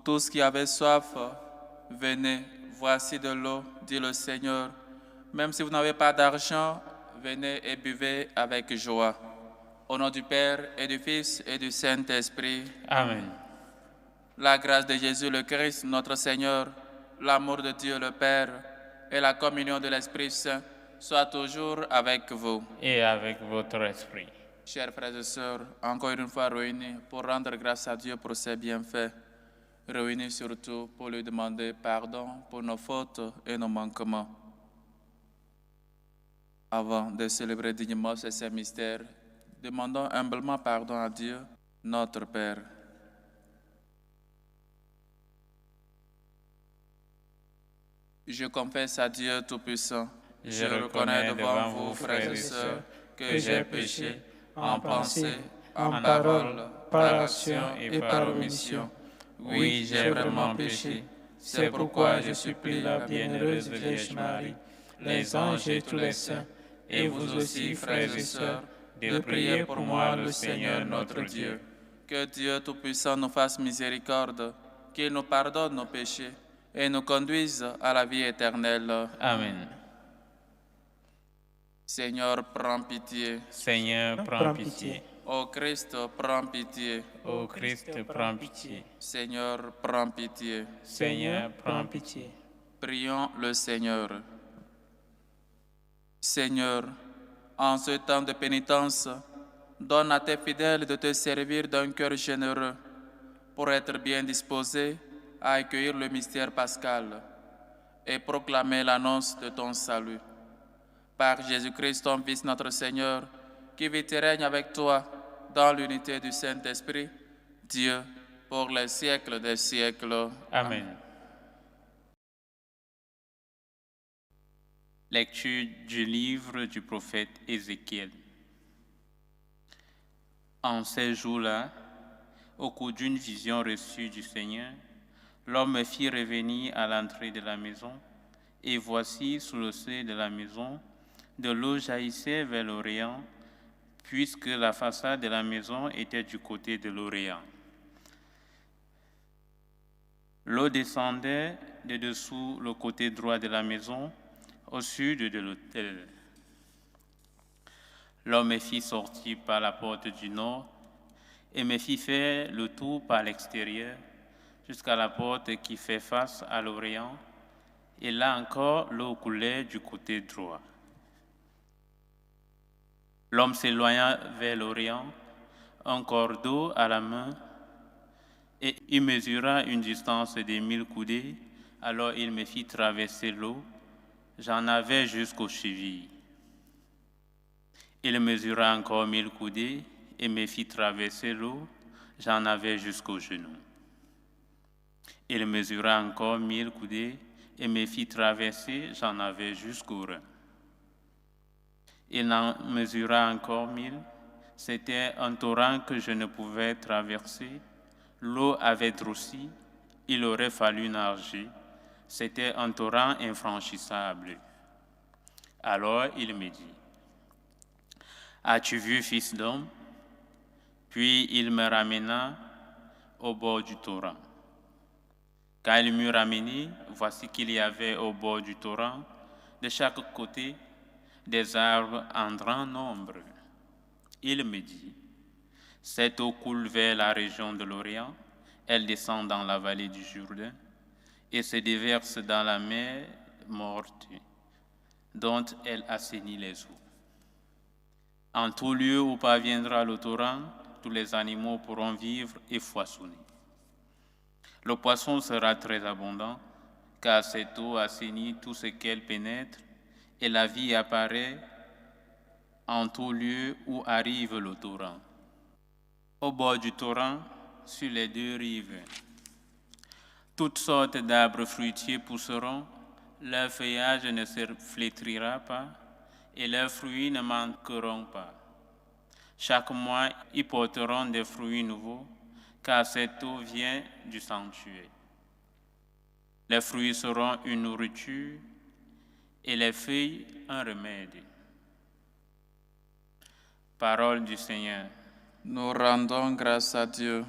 tous qui avez soif, venez, voici de l'eau, dit le Seigneur. Même si vous n'avez pas d'argent, venez et buvez avec joie. Au nom du Père et du Fils et du Saint-Esprit. Amen. La grâce de Jésus le Christ, notre Seigneur, l'amour de Dieu le Père et la communion de l'Esprit Saint soient toujours avec vous. Et avec votre esprit. Chers frères et sœurs, encore une fois réunis pour rendre grâce à Dieu pour ses bienfaits. Réunis surtout pour lui demander pardon pour nos fautes et nos manquements. Avant de célébrer dignement ces saints mystères, demandons humblement pardon à Dieu, notre Père. Je confesse à Dieu Tout-Puissant, Je reconnais devant vous, frères et sœurs, que j'ai péché en pensée, en parole, par action et par omission. Oui, j'ai vraiment péché. C'est pourquoi je supplie la bienheureuse Vierge Marie, les anges et tous les saints, et vous aussi, frères et sœurs, de prier pour moi le Seigneur notre Dieu. Que Dieu Tout-Puissant nous fasse miséricorde, qu'il nous pardonne nos péchés et nous conduise à la vie éternelle. Amen. Seigneur, prends pitié. Seigneur, prends pitié. Ô Christ, prends pitié. Ô Christ, prends pitié. Seigneur, prends pitié. Seigneur, prends pitié. Prions le Seigneur. Seigneur, en ce temps de pénitence, donne à tes fidèles de te servir d'un cœur généreux pour être bien disposés à accueillir le mystère pascal et proclamer l'annonce de ton salut. Par Jésus-Christ, ton Fils, notre Seigneur, qui vit et règne avec toi dans l'unité du Saint-Esprit, Dieu, pour les siècles des siècles. Amen. Lecture du livre du prophète Ézéchiel. En ces jours-là, au cours d'une vision reçue du Seigneur, l'homme me fit revenir à l'entrée de la maison, et voici, sous le seuil de la maison, de l'eau jaillissait vers l'Orient, puisque la façade de la maison était du côté de l'Orient. L'eau descendait de dessous le côté droit de la maison, au sud de l'autel. L'homme me fit sortir par la porte du nord et me fit faire le tour par l'extérieur jusqu'à la porte qui fait face à l'Orient, et là encore l'eau coulait du côté droit. L'homme s'éloigna vers l'Orient, un corps d'eau à la main, et il mesura une distance de 1000 coudées. Alors il me fit traverser l'eau. J'en avais jusqu'aux chevilles. Il mesura encore 1000 coudées et me fit traverser l'eau. J'en avais jusqu'aux genoux. Il mesura encore 1000 coudées et me fit traverser. J'en avais jusqu'aux reins. Il en mesura encore 1000. C'était un torrent que je ne pouvais traverser. L'eau avait grossi. Il aurait fallu nager. C'était un torrent infranchissable. Alors il me dit, « As-tu vu, fils d'homme ?» Puis il me ramena au bord du torrent. Quand il m'eut ramené, voici qu'il y avait au bord du torrent, de chaque côté, des arbres en grand nombre. Il me dit, « Cette eau coule vers la région de l'Orient, elle descend dans la vallée du Jourdain et se déverse dans la mer morte, dont elle assainit les eaux. En tout lieu où parviendra le torrent, tous les animaux pourront vivre et foisonner. Le poisson sera très abondant, car cette eau assainit tout ce qu'elle pénètre, et la vie apparaît en tout lieu où arrive le torrent. Au bord du torrent, sur les deux rives, toutes sortes d'arbres fruitiers pousseront, leur feuillage ne se flétrira pas et leurs fruits ne manqueront pas. Chaque mois, ils porteront des fruits nouveaux, car cette eau vient du sanctuaire. Les fruits seront une nourriture et les feuilles un remède. Parole du Seigneur. Nous rendons grâce à Dieu.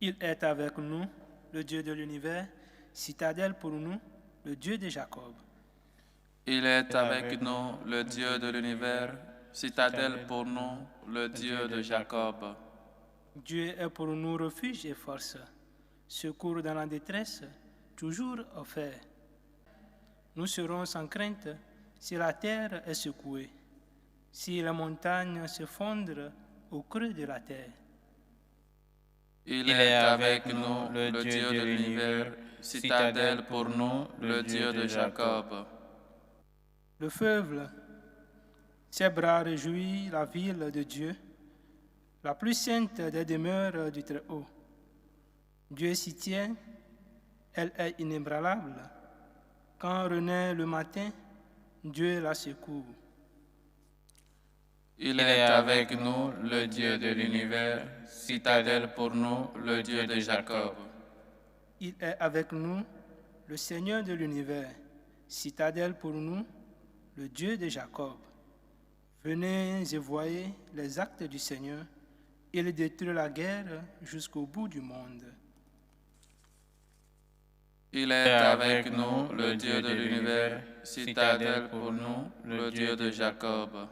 Il est avec nous, le Dieu de l'univers, citadelle pour nous, le Dieu de Jacob. Il est avec nous, le Dieu de l'univers, citadelle pour nous, le Dieu de Jacob. Dieu est pour nous refuge et force, secours dans la détresse, toujours offert. Nous serons sans crainte si la terre est secouée, si les montagnes se fondent au creux de la terre. Il est avec nous, le Dieu de l'univers, citadelle pour nous, le Dieu de Jacob. Le fleuve, ses bras réjouit la ville de Dieu, la plus sainte des demeures du Très-Haut. Dieu s'y tient, elle est inébranlable. Quand renaît le matin, Dieu la secoue. Il est avec nous, le Dieu de l'univers, citadelle pour nous, le Dieu de Jacob. Il est avec nous, le Seigneur de l'univers, citadelle pour nous, le Dieu de Jacob. Venez et voyez les actes du Seigneur. Il détruit la guerre jusqu'au bout du monde. Il est avec nous, le Dieu de l'univers, citadelle pour nous, le Dieu de Jacob.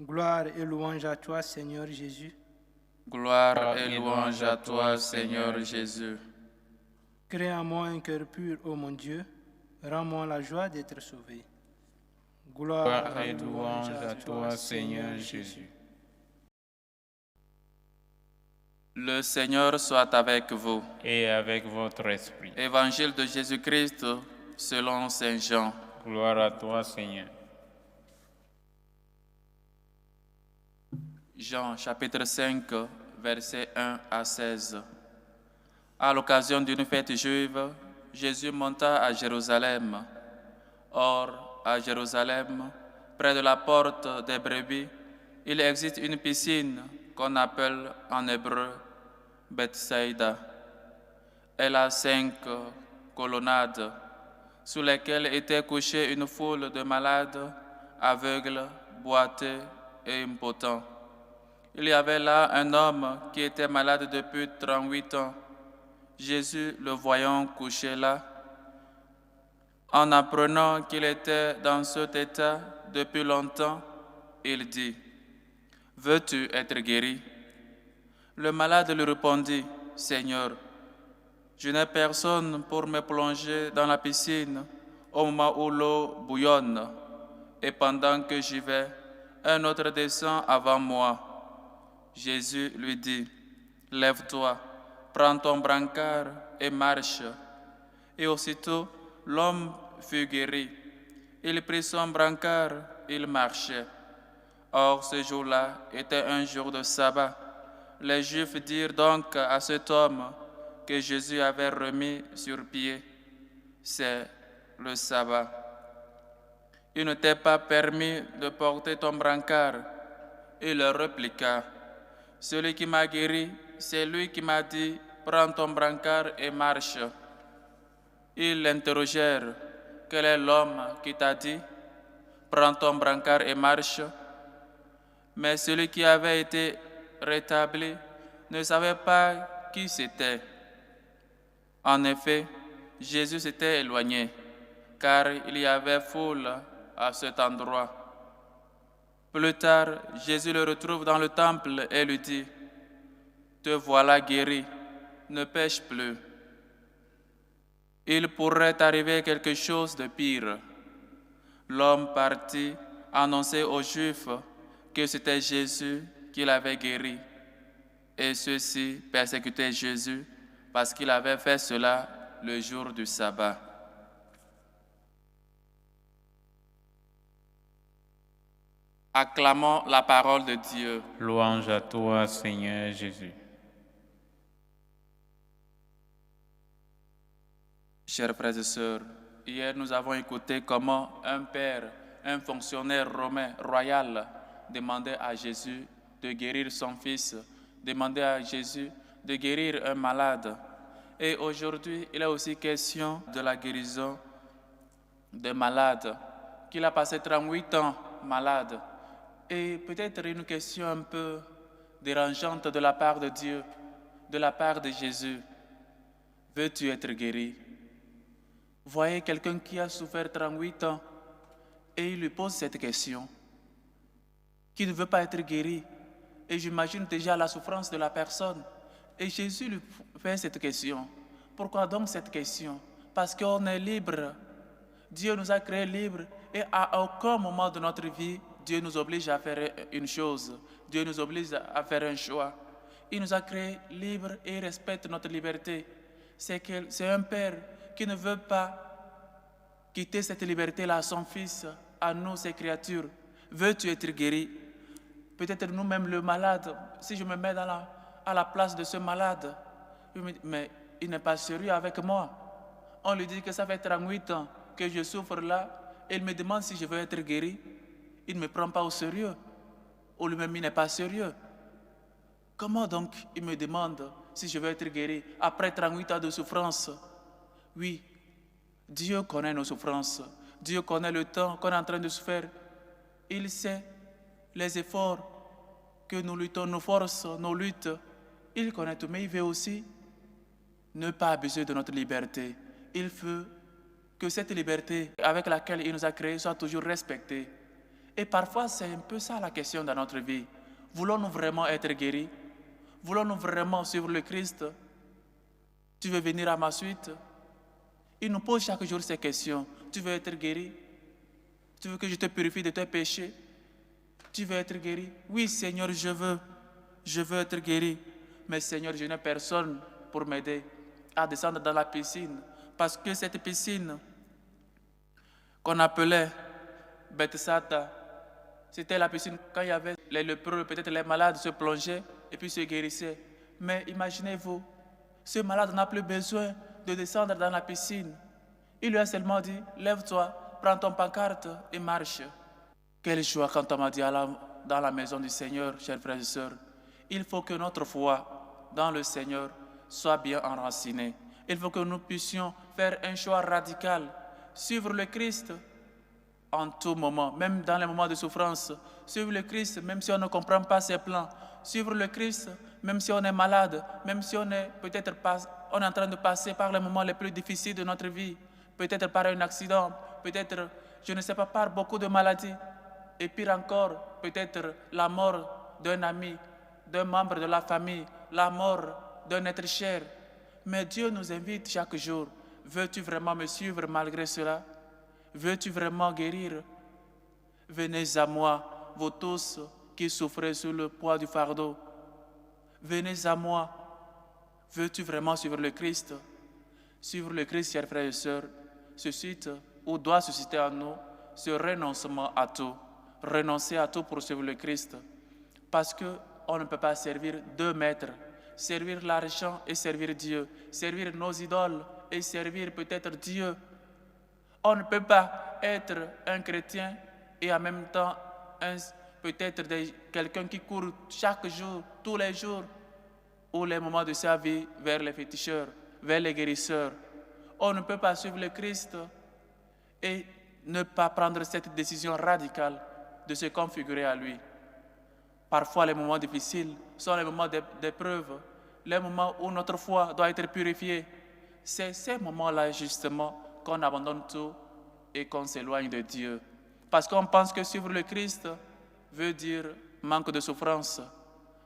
Gloire et louange à toi, Seigneur Jésus. Gloire et louange à toi, Seigneur Jésus. Crée en moi un cœur pur, ô mon Dieu. Rends-moi la joie d'être sauvé. Gloire et louange à toi, Seigneur Jésus. Le Seigneur soit avec vous. Et avec votre esprit. Évangile de Jésus-Christ selon Saint Jean. Gloire à toi, Seigneur. Jean chapitre 5, versets 1 à 16. À l'occasion d'une fête juive, Jésus monta à Jérusalem. Or, à Jérusalem, près de la porte des brebis, il existe une piscine qu'on appelle en hébreu Bethsaïda. Elle a 5 colonnades sous lesquelles était couchée une foule de malades, aveugles, boiteux et impotents. Il y avait là un homme qui était malade depuis 38 ans. Jésus, le voyant couché là, en apprenant qu'il était dans cet état depuis longtemps, il dit : « Veux-tu être guéri ? » Le malade lui répondit : « Seigneur, je n'ai personne pour me plonger dans la piscine au moment où l'eau bouillonne, et pendant que j'y vais, un autre descend avant moi. » Jésus lui dit : « Lève-toi, prends ton brancard et marche. » Et aussitôt, l'homme fut guéri. Il prit son brancard, il marchait. Or, ce jour-là était un jour de sabbat. Les Juifs dirent donc à cet homme que Jésus avait remis sur pied : « C'est le sabbat. Il ne t'est pas permis de porter ton brancard. » Il leur répliqua : « Celui qui m'a guéri, c'est lui qui m'a dit : prends ton brancard et marche. » Ils l'interrogèrent : « Quel est l'homme qui t'a dit : prends ton brancard et marche ?» Mais celui qui avait été rétabli ne savait pas qui c'était. En effet, Jésus s'était éloigné, car il y avait foule à cet endroit. Plus tard, Jésus le retrouve dans le temple et lui dit : « Te voilà guéri, ne pêche plus. » Il pourrait arriver quelque chose de pire. L'homme partit annoncer aux Juifs que c'était Jésus qui l'avait guéri. Et ceux-ci persécutaient Jésus parce qu'il avait fait cela le jour du sabbat. Acclamons la parole de Dieu. Louange à toi, Seigneur Jésus. Chers frères et sœurs, hier nous avons écouté comment un père, un fonctionnaire romain royal, demandait à Jésus de guérir son fils, demandait à Jésus de guérir un malade. Et aujourd'hui, il est aussi question de la guérison des malades, qu'il a passé 38 ans malade. Et peut-être une question un peu dérangeante de la part de Dieu, de la part de Jésus. Veux-tu être guéri? Voyez quelqu'un qui a souffert 38 ans et il lui pose cette question, qui ne veut pas être guéri. Et j'imagine déjà la souffrance de la personne. Et Jésus lui fait cette question. Pourquoi donc cette question? Parce qu'on est libre. Dieu nous a créés libres et à aucun moment de notre vie, Dieu nous oblige à faire une chose. Dieu nous oblige à faire un choix. Il nous a créés libres et il respecte notre liberté. C'est un père qui ne veut pas quitter cette liberté-là à son fils, à nous, ses créatures. Veux-tu être guéri? Peut-être nous-mêmes, le malade, si je me mets à la place de ce malade, mais il n'est pas sérieux avec moi. On lui dit que ça fait 38 ans que je souffre là, et il me demande si je veux être guéri. Il ne me prend pas au sérieux, ou lui-même il n'est pas sérieux. Comment donc il me demande si je veux être guéri après 38 ans de souffrance? Oui, Dieu connaît nos souffrances. Dieu connaît le temps qu'on est en train de souffrir. Il sait les efforts que nous luttons, nos forces, nos luttes. Il connaît tout, mais il veut aussi ne pas abuser de notre liberté. Il veut que cette liberté avec laquelle il nous a créés soit toujours respectée. Et parfois, c'est un peu ça la question dans notre vie. Voulons-nous vraiment être guéris? Voulons-nous vraiment suivre le Christ? Tu veux venir à ma suite? Il nous pose chaque jour ces questions. Tu veux être guéri? Tu veux que je te purifie de tes péchés? Tu veux être guéri? Oui, Seigneur, je veux être guéri. Mais Seigneur, je n'ai personne pour m'aider à descendre dans la piscine. Parce que cette piscine qu'on appelait Bethesda, c'était la piscine quand il y avait les lépreux, peut-être les malades se plongeaient et puis se guérissaient. Mais imaginez-vous, ce malade n'a plus besoin de descendre dans la piscine. Il lui a seulement dit, lève-toi, prends ton pancarte et marche. Quelle joie quand on m'a dit dans la maison du Seigneur, chers frères et sœurs. Il faut que notre foi dans le Seigneur soit bien enracinée. Il faut que nous puissions faire un choix radical, suivre le Christ en tout moment, même dans les moments de souffrance. Suivre le Christ, même si on ne comprend pas ses plans. Suivre le Christ, même si on est malade, même si on est peut-être on est en train de passer par les moments les plus difficiles de notre vie, peut-être par un accident, peut-être, je ne sais pas, par beaucoup de maladies. Et pire encore, peut-être la mort d'un ami, d'un membre de la famille, la mort d'un être cher. Mais Dieu nous invite chaque jour. Veux-tu vraiment me suivre malgré cela? Veux-tu vraiment guérir? Venez à moi, vous tous qui souffrez sous le poids du fardeau. Venez à moi. Veux-tu vraiment suivre le Christ? Suivre le Christ, chers frères et sœurs, suscite ou doit susciter en nous ce renoncement à tout. Renoncer à tout pour suivre le Christ. Parce qu'on ne peut pas servir deux maîtres. Servir l'argent et servir Dieu. Servir nos idoles et servir peut-être Dieu. On ne peut pas être un chrétien et en même temps peut-être quelqu'un qui court chaque jour, tous les jours, ou les moments de sa vie vers les féticheurs, vers les guérisseurs. On ne peut pas suivre le Christ et ne pas prendre cette décision radicale de se configurer à lui. Parfois, les moments difficiles sont les moments d'épreuve, les moments où notre foi doit être purifiée. C'est ces moments-là, justement, qu'on abandonne tout et qu'on s'éloigne de Dieu. Parce qu'on pense que suivre le Christ veut dire manque de souffrance.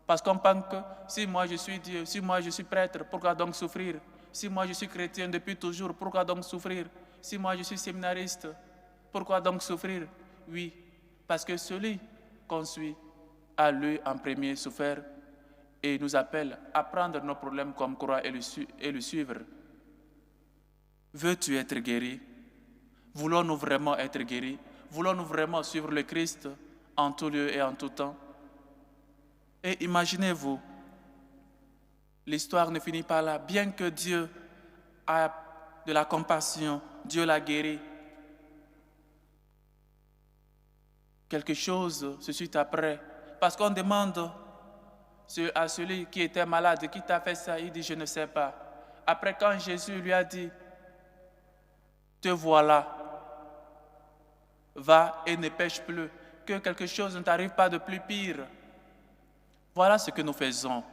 Parce qu'on pense que si moi je suis Dieu, si moi je suis prêtre, pourquoi donc souffrir? Si moi je suis chrétien depuis toujours, pourquoi donc souffrir? Si moi je suis séminariste, pourquoi donc souffrir? Oui, parce que celui qu'on suit a lui en premier souffert et nous appelle à prendre nos problèmes comme croix et le suivre. Veux-tu être guéri? Voulons-nous vraiment être guéris? Voulons-nous vraiment suivre le Christ en tout lieu et en tout temps? Et imaginez-vous, l'histoire ne finit pas là. Bien que Dieu a de la compassion, Dieu l'a guéri. Quelque chose se suit après. Parce qu'on demande à celui qui était malade, qui t'a fait ça, il dit, je ne sais pas. Après, quand Jésus lui a dit, te voilà, va et ne pêche plus, que quelque chose ne t'arrive pas de plus pire. Voilà ce que nous faisons.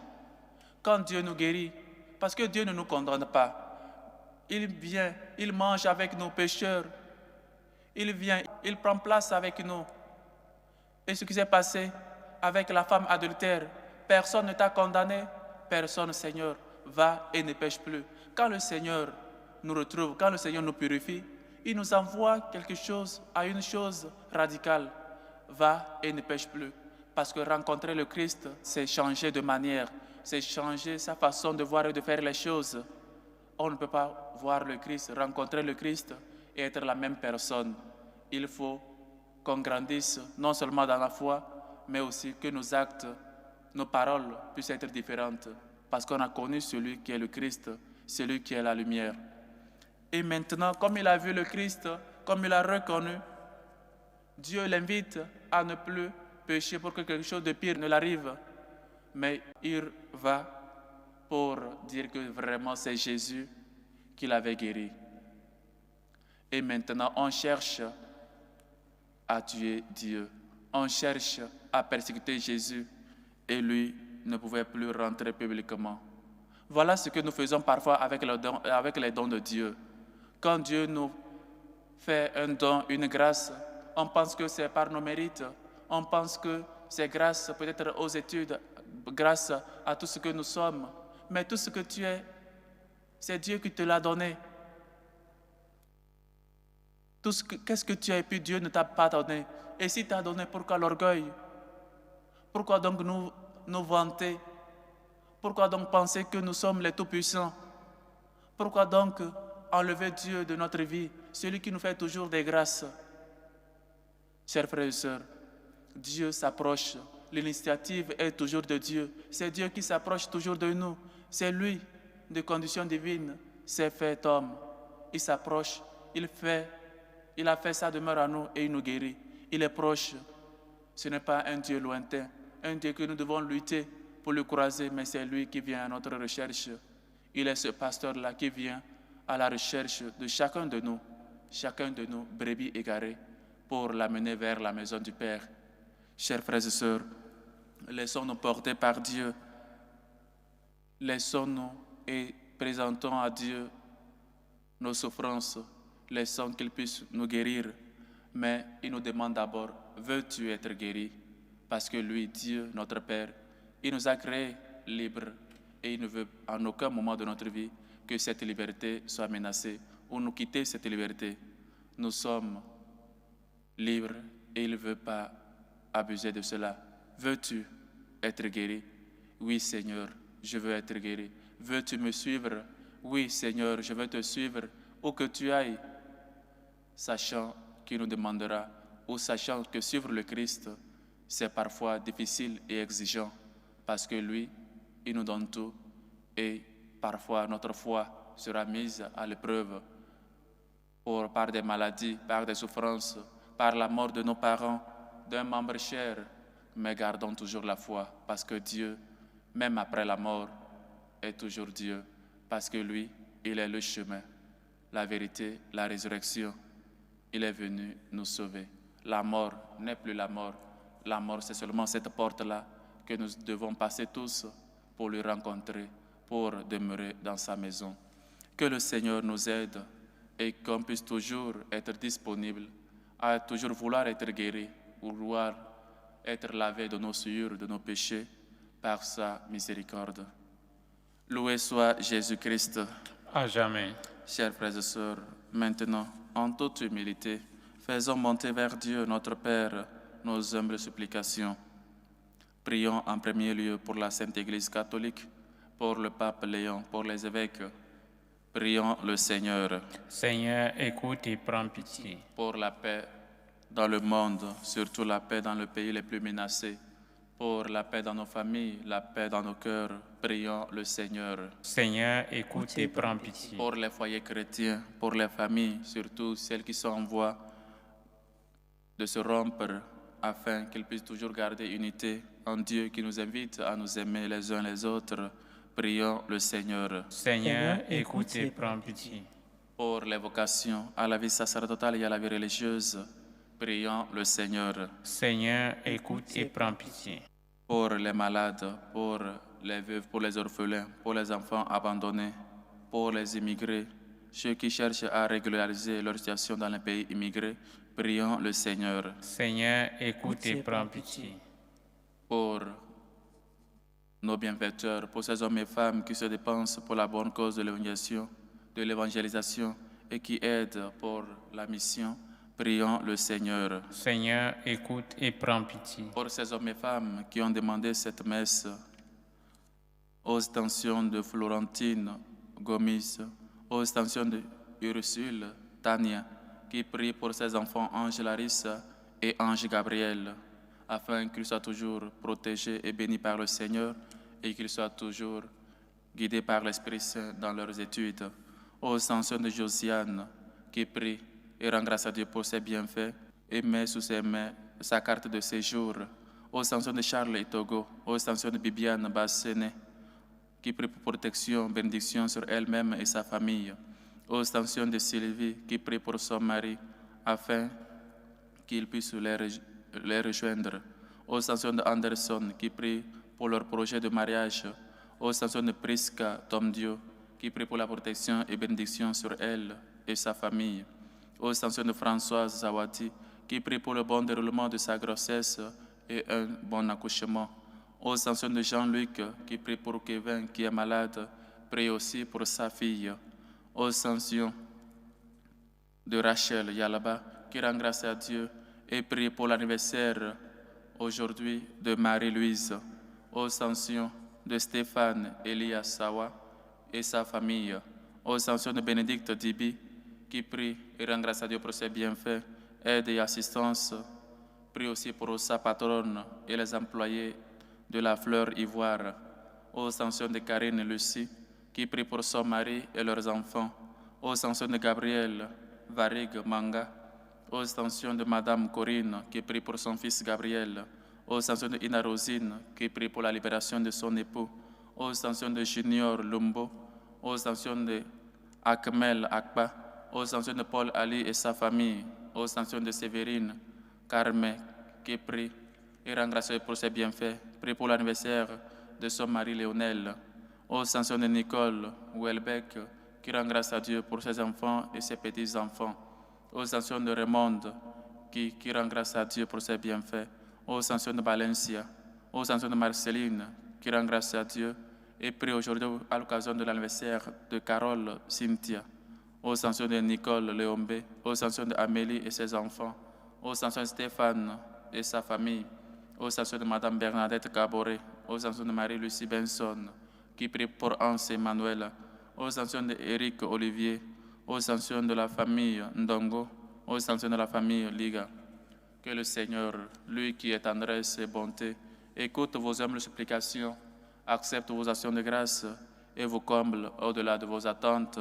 quand Dieu nous guérit, parce que Dieu ne nous condamne pas. Il vient, il mange avec nos pécheurs. Il vient, il prend place avec nous. Et ce qui s'est passé avec la femme adultère, personne ne t'a condamné, personne, Seigneur, va et ne pêche plus. Quand le Seigneur nous retrouve, quand le Seigneur nous purifie, il nous envoie quelque chose, à une chose radicale. Va et ne pêche plus. Parce que rencontrer le Christ, c'est changer de manière, c'est changer sa façon de voir et de faire les choses. On ne peut pas voir le Christ, rencontrer le Christ et être la même personne. Il faut qu'on grandisse non seulement dans la foi, mais aussi que nos actes, nos paroles puissent être différentes. Parce qu'on a connu celui qui est le Christ, celui qui est la lumière. Et maintenant, comme il a vu le Christ, comme il a reconnu, Dieu l'invite à ne plus pécher pour que quelque chose de pire ne l'arrive. Mais il va pour dire que vraiment c'est Jésus qui l'avait guéri. Et maintenant, on cherche à tuer Dieu. On cherche à persécuter Jésus. Et lui ne pouvait plus rentrer publiquement. Voilà ce que nous faisons parfois avec les dons de Dieu. Quand Dieu nous fait un don, une grâce, on pense que c'est par nos mérites. On pense que c'est grâce peut-être aux études, grâce à tout ce que nous sommes. Mais tout ce que tu es, c'est Dieu qui te l'a donné. Qu'est-ce que tu as et puis Dieu ne t'a pas donné? Et si t'a donné, pourquoi l'orgueil? Pourquoi donc nous vanter? Pourquoi donc penser que nous sommes les tout-puissants? Pourquoi donc enlever Dieu de notre vie, celui qui nous fait toujours des grâces? Chers frères et sœurs, Dieu s'approche. L'initiative est toujours de Dieu. C'est Dieu qui s'approche toujours de nous. C'est lui, de condition divine, s'est fait homme. Il s'approche, il a fait sa demeure à nous et il nous guérit. Il est proche. Ce n'est pas un Dieu lointain, un Dieu que nous devons lutter pour le croiser, mais c'est lui qui vient à notre recherche. Il est ce pasteur-là qui vient à la recherche de chacun de nous brebis égarées, pour l'amener vers la maison du Père. Chers frères et sœurs, laissons-nous porter par Dieu. Laissons-nous et présentons à Dieu nos souffrances. Laissons qu'il puisse nous guérir. Mais il nous demande d'abord, veux-tu être guéri? Parce que lui, Dieu, notre Père, il nous a créés libres et il ne veut en aucun moment de notre vie que cette liberté soit menacée ou nous quitter cette liberté. Nous sommes libres et il ne veut pas abuser de cela. Veux-tu être guéri? Oui, Seigneur, je veux être guéri. Veux-tu me suivre? Oui, Seigneur, je veux te suivre où que tu ailles, sachant qu'il nous demandera, ou sachant que suivre le Christ, c'est parfois difficile et exigeant, parce que lui, il nous donne tout, et parfois notre foi sera mise à l'épreuve par des maladies, par des souffrances, par la mort de nos parents, d'un membre cher, mais gardons toujours la foi, parce que Dieu, même après la mort, est toujours Dieu, parce que lui, il est le chemin, la vérité, la résurrection. Il est venu nous sauver. La mort n'est plus la mort. La mort, c'est seulement cette porte-là que nous devons passer tous pour le rencontrer, pour demeurer dans sa maison. Que le Seigneur nous aide et qu'on puisse toujours être disponible à toujours vouloir être guéri, vouloir être lavé de nos souillures, de nos péchés, par sa miséricorde. Loué soit Jésus-Christ. À jamais. Chers frères et sœurs, maintenant, en toute humilité, faisons monter vers Dieu, notre Père, nos humbles supplications. Prions en premier lieu pour la Sainte Église catholique, pour le pape Léon, pour les évêques. Prions le Seigneur. Seigneur, écoute et prends pitié. Pour la paix dans le monde, surtout la paix dans le pays les plus menacés. Pour la paix dans nos familles, la paix dans nos cœurs, prions le Seigneur. Seigneur, écoute et prends pitié. Pour les foyers chrétiens, pour les familles, surtout celles qui sont en voie de se rompre, afin qu'ils puissent toujours garder unité en Dieu qui nous invite à nous aimer les uns les autres, prions le Seigneur. Seigneur, écoute et prends pitié. Pour les vocations à la vie sacerdotale et à la vie religieuse, prions le Seigneur. Seigneur, écoute et prends pitié. Pour les malades, pour les veuves, pour les orphelins, pour les enfants abandonnés, pour les immigrés, ceux qui cherchent à régulariser leur situation dans les pays immigrés, prions le Seigneur. Seigneur, écoute et prends pitié. Pour nos bienfaiteurs, pour ces hommes et femmes qui se dépensent pour la bonne cause de l'évangélisation et qui aident pour la mission, prions le Seigneur. Seigneur, écoute et prends pitié. Pour ces hommes et femmes qui ont demandé cette messe, aux intentions de Florentine Gomis, aux intentions de Ursule Tania, qui prie pour ses enfants Ange Larissa et Ange Gabriel, afin qu'ils soient toujours protégés et bénis par le Seigneur et qu'ils soient toujours guidés par l'Esprit Saint dans leurs études. Aux intentions de Josiane, qui prie et rend grâce à Dieu pour ses bienfaits et met sous ses mains sa carte de séjour. Aux intentions de Charles et Togo, aux intentions de Bibiane Bassenet, qui prie pour protection, bénédiction sur elle-même et sa famille. Aux intentions de Sylvie, qui prie pour son mari, afin qu'il puisse les rejoindre. Aux intentions de Anderson, qui prie pour leur projet de mariage. Aux intentions de Prisca Tomdio, qui prie pour la protection et bénédiction sur elle et sa famille. Aux intentions de Françoise Zawadi, qui prie pour le bon déroulement de sa grossesse et un bon accouchement. Aux intentions de Jean-Luc, qui prie pour Kevin, qui est malade, prie aussi pour sa fille. Aux intentions de Rachel Yalaba, qui rend grâce à Dieu et prie pour l'anniversaire aujourd'hui de Marie-Louise. Aux intentions de Stéphane Elias Sawa et sa famille. Aux intentions de Bénédicte Dibi, qui prie et rend grâce à Dieu pour ses bienfaits, aide et assistance. Prie aussi pour sa patronne et les employés de la Fleur Ivoire. Aux intentions de Karine et Lucie, qui prie pour son mari et leurs enfants. Aux intentions de Gabriel Varig Manga. Aux intentions de Madame Corinne, qui prie pour son fils Gabriel. Aux intentions de Ina Rosine, qui prie pour la libération de son époux. Aux intentions de Junior Lumbo. Aux intentions de Akmel Akba. Aux intentions de Paul Ali et sa famille. Aux intentions de Sévérine Carme, qui prie et rend grâce pour ses bienfaits. Prie pour l'anniversaire de son mari Léonel. Aux intentions de Nicole Welbeck, qui rend grâce à Dieu pour ses enfants et ses petits-enfants. Aux intentions de Raymond, qui rend grâce à Dieu pour ses bienfaits. Aux intentions de Valencia. Aux intentions de Marceline, qui rend grâce à Dieu et prie aujourd'hui à l'occasion de l'anniversaire de Carole Cynthia. Aux intentions de Nicole Léombe. Aux intentions de Amélie et ses enfants. Aux intentions de Stéphane et sa famille. Aux intentions de Madame Bernadette Caboret. Aux intentions de Marie-Lucie Benson, qui prie pour Anse Emmanuel. Aux intentions de Éric Olivier. Aux intentions de la famille Ndongo. Aux intentions de la famille Liga. Que le Seigneur, lui qui est tendresse et bonté, écoute vos humbles supplications, accepte vos actions de grâce et vous comble au-delà de vos attentes.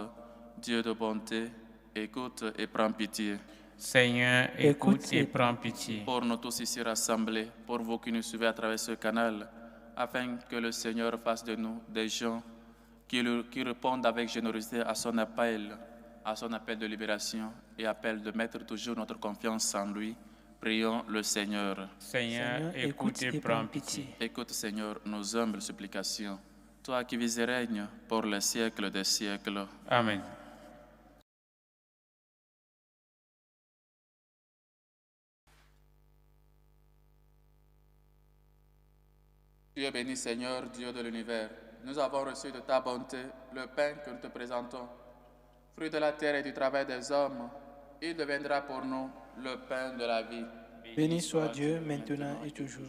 Dieu de bonté, écoute et prends pitié. Seigneur, écoute et prends pitié. Pour nous tous ici rassemblés, pour vous qui nous suivez à travers ce canal, afin que le Seigneur fasse de nous des gens qui répondent avec générosité à son appel de libération et appel de mettre toujours notre confiance en lui. Prions le Seigneur. Seigneur, écoute et prends pitié. Écoute, Seigneur, nos humbles supplications. Toi qui vis et règnes pour les siècles des siècles. Amen. Tu es béni, Seigneur, Dieu de l'univers. Nous avons reçu de ta bonté le pain que nous te présentons. Fruit de la terre et du travail des hommes, il deviendra pour nous le pain de la vie. Béni soit Dieu, maintenant et toujours.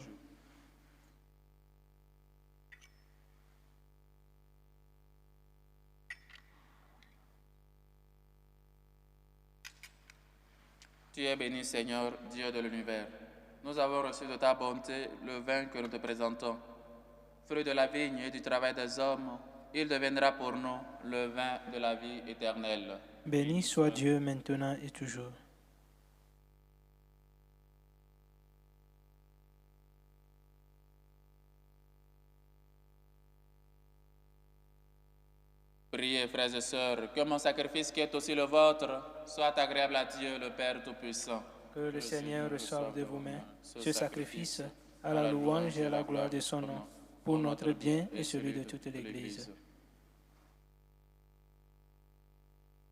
Tu es béni, Seigneur, Dieu de l'univers. Nous avons reçu de ta bonté le vin que nous te présentons. Fruit de la vigne et du travail des hommes, il deviendra pour nous le vin de la vie éternelle. Béni soit Dieu, maintenant et toujours. Priez, frères et sœurs, que mon sacrifice qui est aussi le vôtre soit agréable à Dieu, le Père Tout-Puissant. Que le Seigneur reçoive de vos mains ce sacrifice à la louange et à la gloire de son nom, pour notre bien et celui de toute l'Église.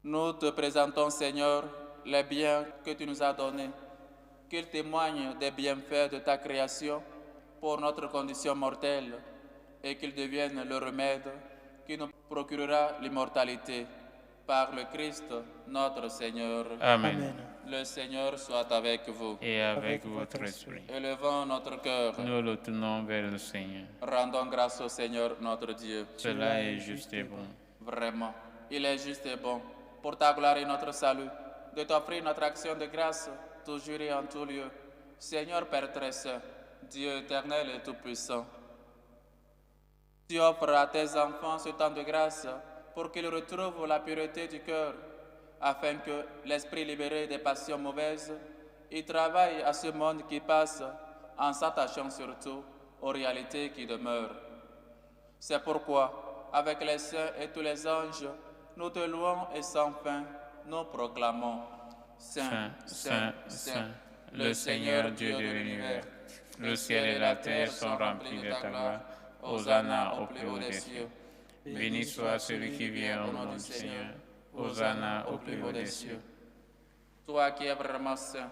Nous te présentons, Seigneur, les biens que tu nous as donnés, qu'ils témoignent des bienfaits de ta création pour notre condition mortelle et qu'ils deviennent le remède qui nous procurera l'immortalité. Par le Christ, notre Seigneur. Amen. Amen. Le Seigneur soit avec vous. Et avec votre esprit. Élevons notre cœur. Nous le tournons vers le Seigneur. Rendons grâce au Seigneur, notre Dieu. Cela est juste et bon. Vraiment, il est juste et bon, pour ta gloire et notre salut, de t'offrir notre action de grâce, toujours et en tout lieu. Seigneur Père très saint, Dieu éternel et tout-puissant, tu offres à tes enfants ce temps de grâce pour qu'ils retrouvent la pureté du cœur, afin que l'esprit libéré des passions mauvaises y travaille à ce monde qui passe, en s'attachant surtout aux réalités qui demeurent. C'est pourquoi, avec les saints et tous les anges, nous te louons et sans fin, nous proclamons Saint, Saint, Saint, le Seigneur Dieu de l'univers. Le ciel et la terre sont remplis de ta gloire. Hosanna au plus haut des cieux. Béni soit celui qui vient au nom du Seigneur. Hosanna au plus haut des cieux. Toi qui es vraiment saint,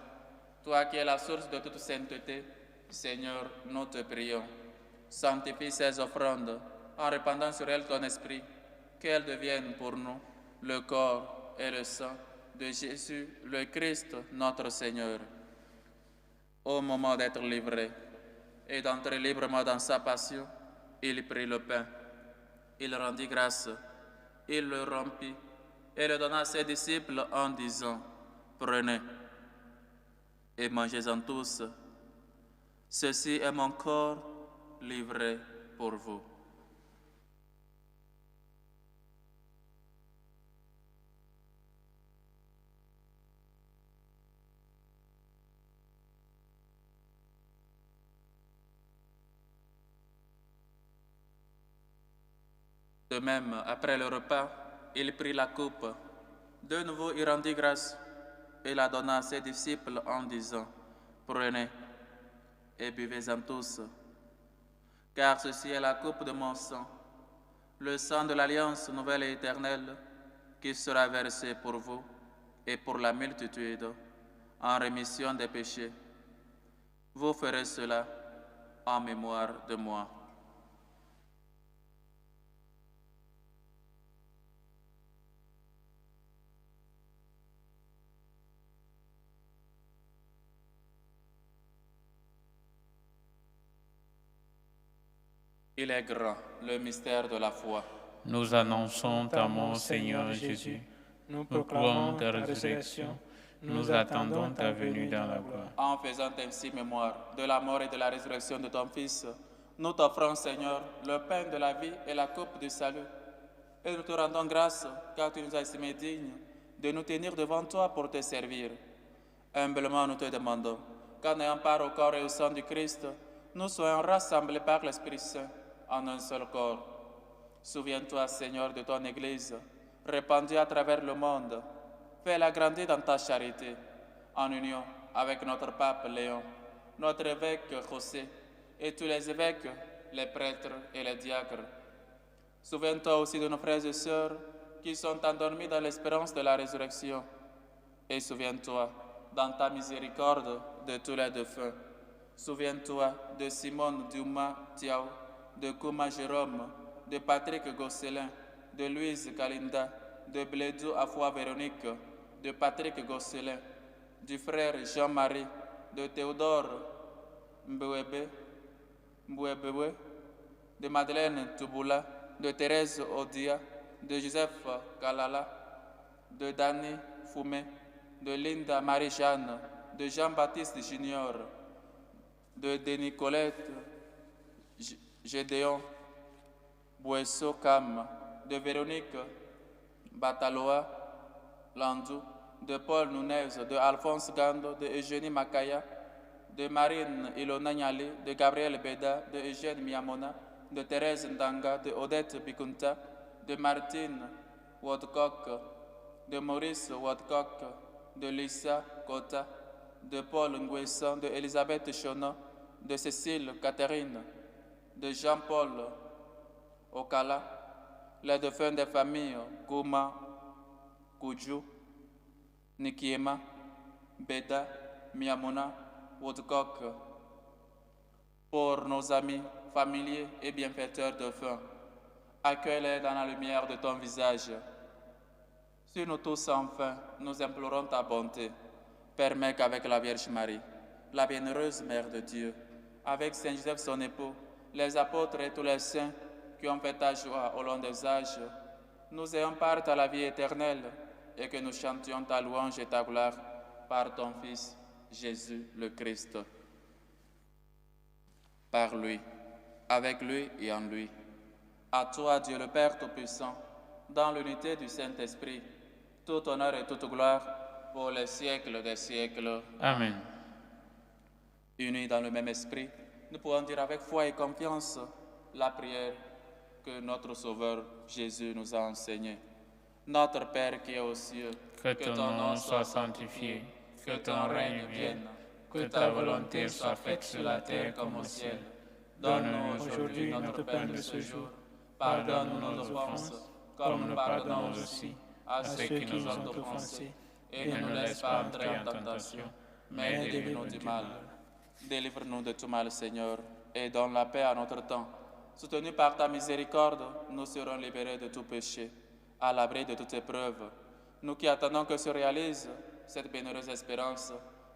toi qui es la source de toute sainteté, Seigneur, nous te prions. Sanctifie ces offrandes en répandant sur elles ton esprit, qu'elles deviennent pour nous le corps et le sang de Jésus, le Christ, notre Seigneur. Au moment d'être livré et d'entrer librement dans sa passion, il prit le pain, il rendit grâce, il le rompit et le donna à ses disciples en disant, « Prenez et mangez-en tous. Ceci est mon corps livré pour vous. » De même, après le repas, il prit la coupe. De nouveau, il rendit grâce et la donna à ses disciples en disant, « Prenez et buvez-en tous, car ceci est la coupe de mon sang, le sang de l'alliance nouvelle et éternelle, qui sera versé pour vous et pour la multitude en rémission des péchés. Vous ferez cela en mémoire de moi. » Il est grand, le mystère de la foi. Nous annonçons ta mort, Seigneur Jésus. Nous proclamons ta résurrection. Nous attendons ta venue dans la gloire. En faisant ainsi mémoire de la mort et de la résurrection de ton Fils, nous t'offrons, Seigneur, le pain de la vie et la coupe du salut. Et nous te rendons grâce, car tu nous as estimés dignes de nous tenir devant toi pour te servir. Humblement, nous te demandons qu'en ayant part au corps et au sang du Christ, nous soyons rassemblés par l'Esprit Saint en un seul corps. Souviens-toi, Seigneur, de ton Église, répandue à travers le monde. Fais-la grandir dans ta charité, en union avec notre pape Léon, notre évêque José, et tous les évêques, les prêtres et les diacres. Souviens-toi aussi de nos frères et sœurs qui sont endormis dans l'espérance de la résurrection. Et souviens-toi, dans ta miséricorde, de tous les défunts. Souviens-toi de Simone Dumas Tiao, de Kouma Jérôme, de Patrick Gosselin, de Louise Kalinda, de Blédou Afua Véronique, de Patrick Gosselin, du frère Jean-Marie, de Théodore Mbouebe, de Madeleine Touboula, de Thérèse Odia, de Joseph Kalala, de Dani Foumé, de Linda Marie-Jeanne, de Jean-Baptiste Junior, de Denis-Colette Gédéon Bouesso Kam, de Véronique Bataloa Landou, de Paul Nunez, de Alphonse Gando, de Eugénie Makaya, de Marine Ilona Nyali, de Gabriel Beda, de Eugène Miamona, de Thérèse Ndanga, de Odette Bikunta, de Martine Woodcock, de Maurice Woodcock, de Lisa Kota, de Paul Nguesson, de Elisabeth Chono, de Cécile Catherine, de Jean-Paul Okala, les défunts des familles Gouma, Koudjou, Nikiema, Beda, Miamona, Woodcock, pour nos amis, familiers et bienfaiteurs de faim. Accueille-les dans la lumière de ton visage. Sur nous tous enfin, nous implorons ta bonté. Permets qu'avec la Vierge Marie, la bienheureuse Mère de Dieu, avec Saint Joseph son époux, les apôtres et tous les saints qui ont fait ta joie au long des âges, nous ayons part à la vie éternelle et que nous chantions ta louange et ta gloire par ton Fils, Jésus le Christ. Par lui, avec lui et en lui. À toi, Dieu le Père Tout-Puissant, dans l'unité du Saint-Esprit, tout honneur et toute gloire pour les siècles des siècles. Amen. Unis dans le même esprit, nous pouvons dire avec foi et confiance la prière que notre Sauveur Jésus nous a enseignée. Notre Père qui est aux cieux, Que ton nom soit sanctifié, que ton règne vienne, que ta volonté soit faite sur la terre comme au ciel. Donne-nous aujourd'hui notre pain de ce jour. Pardonne-nous nos offenses, comme nous pardonnons aussi à ceux qui nous ont offensés. Et ne nous laisse pas entrer en tentation, mais délivre-nous du mal. Délivre-nous de tout mal, Seigneur, et donne la paix à notre temps. Soutenus par ta miséricorde, nous serons libérés de tout péché, à l'abri de toute épreuve. Nous qui attendons que se réalise cette bienheureuse espérance,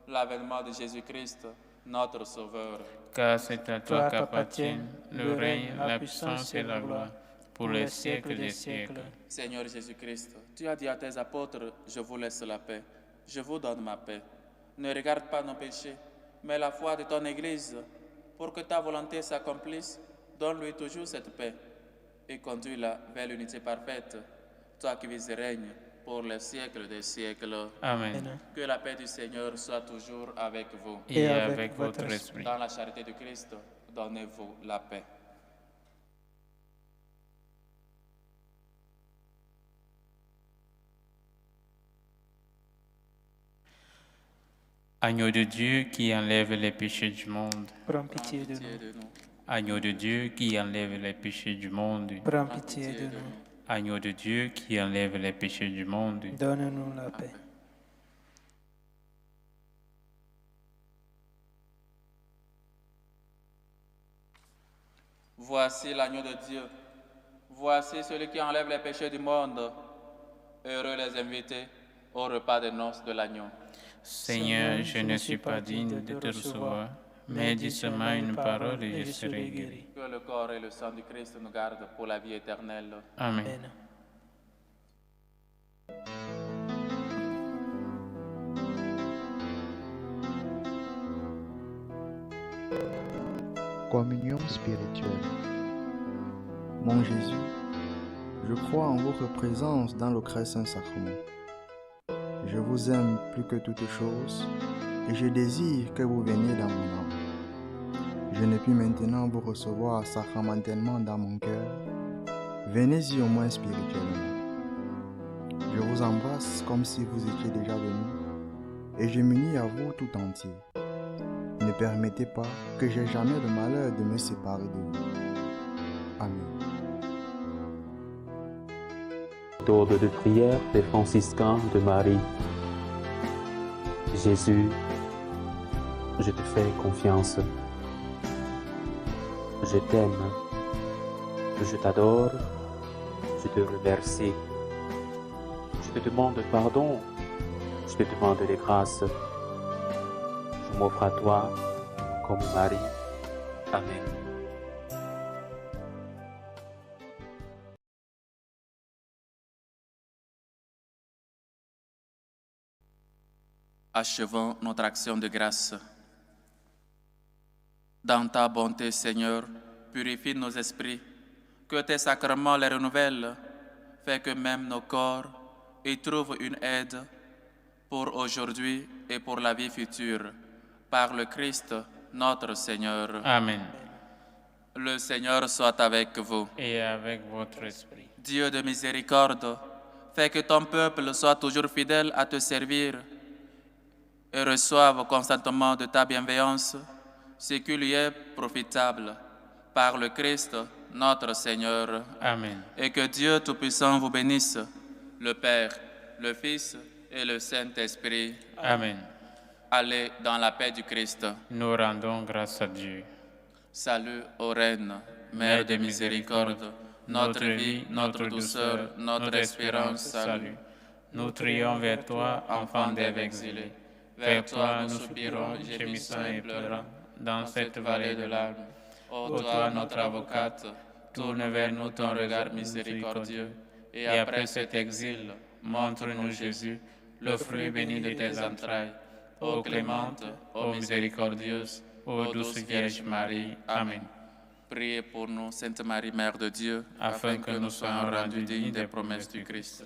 l'avènement de Jésus-Christ, notre Sauveur. Car c'est à toi qu'appartiennent le règne, la puissance et la gloire, pour les siècles des siècles. Seigneur Jésus-Christ, tu as dit à tes apôtres, je vous laisse la paix, je vous donne ma paix. Ne regarde pas nos péchés, mais la foi de ton Église, pour que ta volonté s'accomplisse, donne-lui toujours cette paix et conduis-la vers l'unité parfaite, toi qui vis et règnes pour les siècles des siècles. Amen. Que la paix du Seigneur soit toujours avec vous. Et avec votre esprit. Dans la charité du Christ, donnez-vous la paix. Agneau de Dieu qui enlève les péchés du monde. Prends pitié de nous. nous. Agneau de Dieu qui enlève les péchés du monde. Prends pitié de nous. Agneau de Dieu qui enlève les péchés du monde. Donne-nous la paix. Voici l'agneau de Dieu. Voici celui qui enlève les péchés du monde. Heureux les invités au repas des noces de l'agneau. Seigneur, je ne suis pas digne de te recevoir, mais dis seulement une parole et je serai guéri. Que le corps et le sang du Christ nous gardent pour la vie éternelle. Amen. Amen. Communion spirituelle. Mon Jésus, je crois en votre présence dans le très saint sacrement. Je vous aime plus que toute chose et je désire que vous veniez dans mon âme. Je ne puis maintenant vous recevoir sacramentellement dans mon cœur. Venez-y au moins spirituellement. Je vous embrasse comme si vous étiez déjà venu et je m'unis à vous tout entier. Ne permettez pas que j'aie jamais le malheur de me séparer de vous. Amen. Méthode de prière des franciscains de Marie. Jésus, je te fais confiance. Je t'aime. Je t'adore. Je te remercie. Je te demande pardon. Je te demande des grâces. Je m'offre à toi comme Marie. Amen. Achevons notre action de grâce. Dans ta bonté, Seigneur, purifie nos esprits, que tes sacrements les renouvellent, fais que même nos corps y trouvent une aide pour aujourd'hui et pour la vie future, par le Christ, notre Seigneur. Amen. Le Seigneur soit avec vous. Et avec votre esprit. Dieu de miséricorde, fais que ton peuple soit toujours fidèle à te servir et reçoive constantement de ta bienveillance ce qui lui est profitable, Par le Christ, notre Seigneur. Amen. Et que Dieu Tout-Puissant vous bénisse, le Père, le Fils et le Saint-Esprit. Amen. Allez dans la paix du Christ. Nous rendons grâce à Dieu. Salut aux reines, Mère de miséricorde, notre vie, notre douceur, notre espérance, salut. Nous crions vers toi, Enfants d'Ève exilés, vers toi nous soupirons, gémissant et pleurant, dans cette vallée de larmes. Ô toi, notre avocate, tourne vers nous ton regard miséricordieux, et après cet exil, montre-nous Jésus, le fruit béni de tes entrailles. Ô clémente, ô miséricordieuse, ô douce Vierge Marie. Amen. Priez pour nous, Sainte Marie, Mère de Dieu, afin que nous soyons rendus dignes des promesses du Christ.